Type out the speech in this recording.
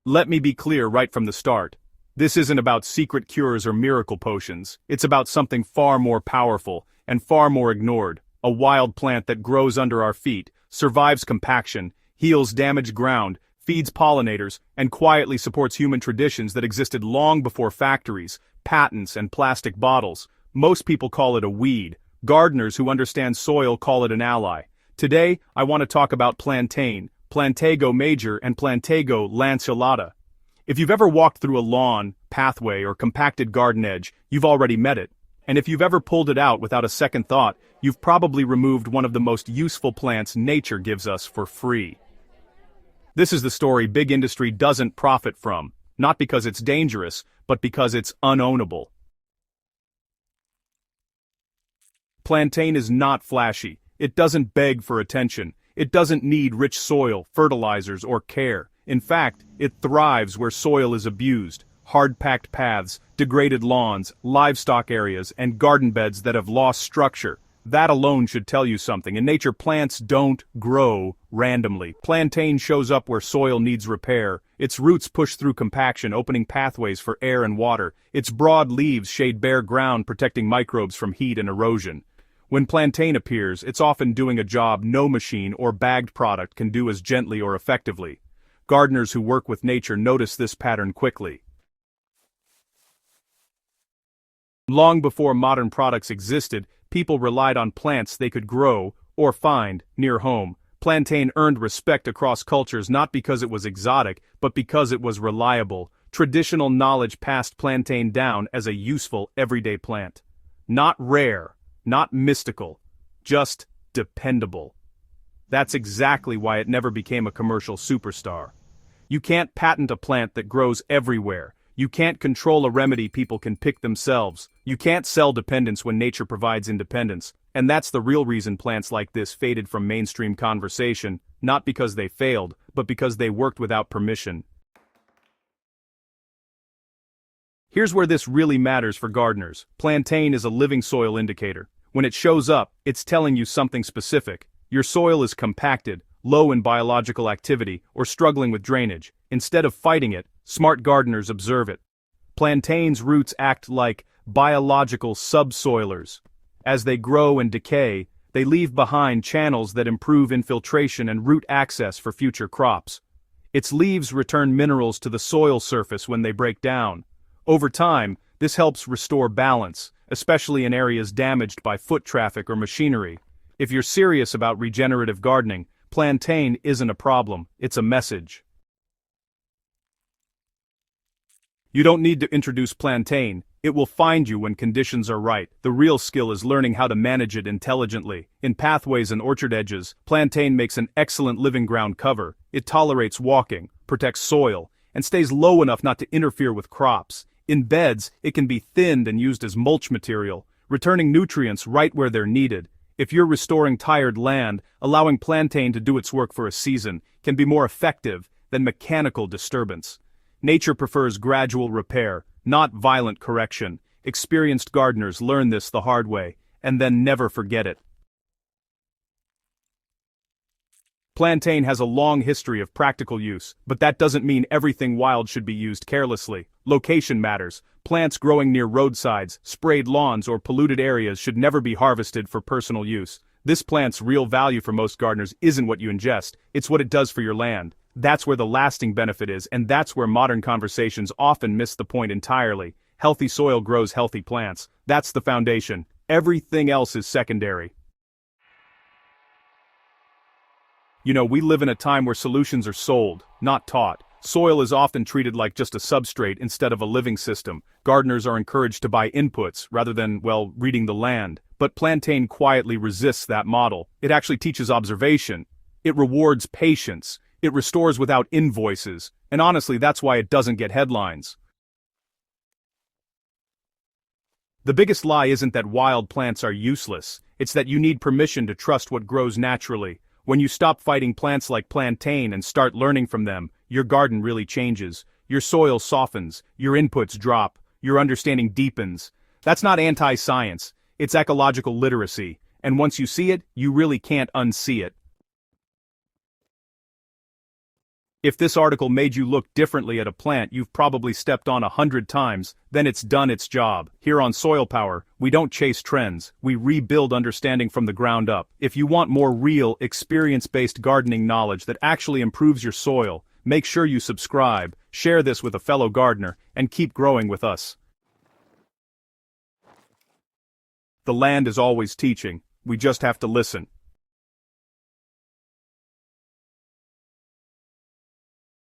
Let me be clear right from the start. This isn't about secret cures or miracle potions. It's about something far more powerful and far more ignored. A wild plant that grows under our feet, survives compaction, heals damaged ground, feeds pollinators, and quietly supports human traditions that existed long before factories, patents, and plastic bottles. Most people call it a weed. Gardeners who understand soil call it an ally. Today, I want to talk about plantain, Plantago major and Plantago lanceolata. If you've ever walked through a lawn, pathway, or compacted garden edge, you've already met it. And if you've ever pulled it out without a second thought, you've probably removed one of the most useful plants nature gives us for free. This is the story big industry doesn't profit from, not because it's dangerous, but because it's unownable. Plantain is not flashy. It doesn't beg for attention. It doesn't need rich soil, fertilizers, or care. In fact, it thrives where soil is abused. Hard-packed paths, degraded lawns, livestock areas, and garden beds that have lost structure. That alone should tell you something. In nature, plants don't grow randomly. Plantain shows up where soil needs repair. Its roots push through compaction, opening pathways for air and water. Its broad leaves shade bare ground, protecting microbes from heat and erosion. When plantain appears, it's often doing a job no machine or bagged product can do as gently or effectively. Gardeners who work with nature notice this pattern quickly. Long before modern products existed, people relied on plants they could grow, or find, near home. Plantain earned respect across cultures not because it was exotic, but because it was reliable. Traditional knowledge passed plantain down as a useful, everyday plant. Not rare, not mystical, just dependable. That's exactly why it never became a commercial superstar. You can't patent a plant that grows everywhere. You can't control a remedy people can pick themselves. You can't sell dependence when nature provides independence. And that's the real reason plants like this faded from mainstream conversation, not because they failed, but because they worked without permission. Here's where this really matters for gardeners. Plantain is a living soil indicator. When it shows up, it's telling you something specific. Your soil is compacted, low in biological activity, or struggling with drainage. Instead of fighting it, smart gardeners observe it. Plantain's roots act like biological subsoilers. As they grow and decay, they leave behind channels that improve infiltration and root access for future crops. Its leaves return minerals to the soil surface when they break down. Over time, this helps restore balance, especially in areas damaged by foot traffic or machinery. If you're serious about regenerative gardening, plantain isn't a problem, it's a message. You don't need to introduce plantain. It will find you when conditions are right. The real skill is learning how to manage it intelligently. In pathways and orchard edges, plantain makes an excellent living ground cover. It tolerates walking, protects soil, and stays low enough not to interfere with crops. In beds, it can be thinned and used as mulch material, returning nutrients right where they're needed. If you're restoring tired land, allowing plantain to do its work for a season can be more effective than mechanical disturbance. Nature prefers gradual repair, not violent correction. Experienced gardeners learn this the hard way, and then never forget it. Plantain has a long history of practical use, but that doesn't mean everything wild should be used carelessly. Location matters. Plants growing near roadsides, sprayed lawns, or polluted areas should never be harvested for personal use. This plant's real value for most gardeners isn't what you ingest, it's what it does for your land. That's where the lasting benefit is, and that's where modern conversations often miss the point entirely. Healthy soil grows healthy plants. That's the foundation. Everything else is secondary. You know, we live in a time where solutions are sold, not taught. Soil is often treated like just a substrate instead of a living system. Gardeners are encouraged to buy inputs rather than, well, reading the land. But plantain quietly resists that model. It actually teaches observation. It rewards patience. It restores without invoices. And honestly, that's why it doesn't get headlines. The biggest lie isn't that wild plants are useless. It's that you need permission to trust what grows naturally. When you stop fighting plants like plantain and start learning from them, your garden really changes. Your soil softens, your inputs drop, your understanding deepens. That's not anti-science, it's ecological literacy, and once you see it, you really can't unsee it. If this article made you look differently at a plant you've probably stepped on 100 times, then it's done its job. Here on Soilpower, we don't chase trends, we rebuild understanding from the ground up. If you want more real, experience-based gardening knowledge that actually improves your soil, make sure you subscribe, share this with a fellow gardener, and keep growing with us. The land is always teaching, we just have to listen.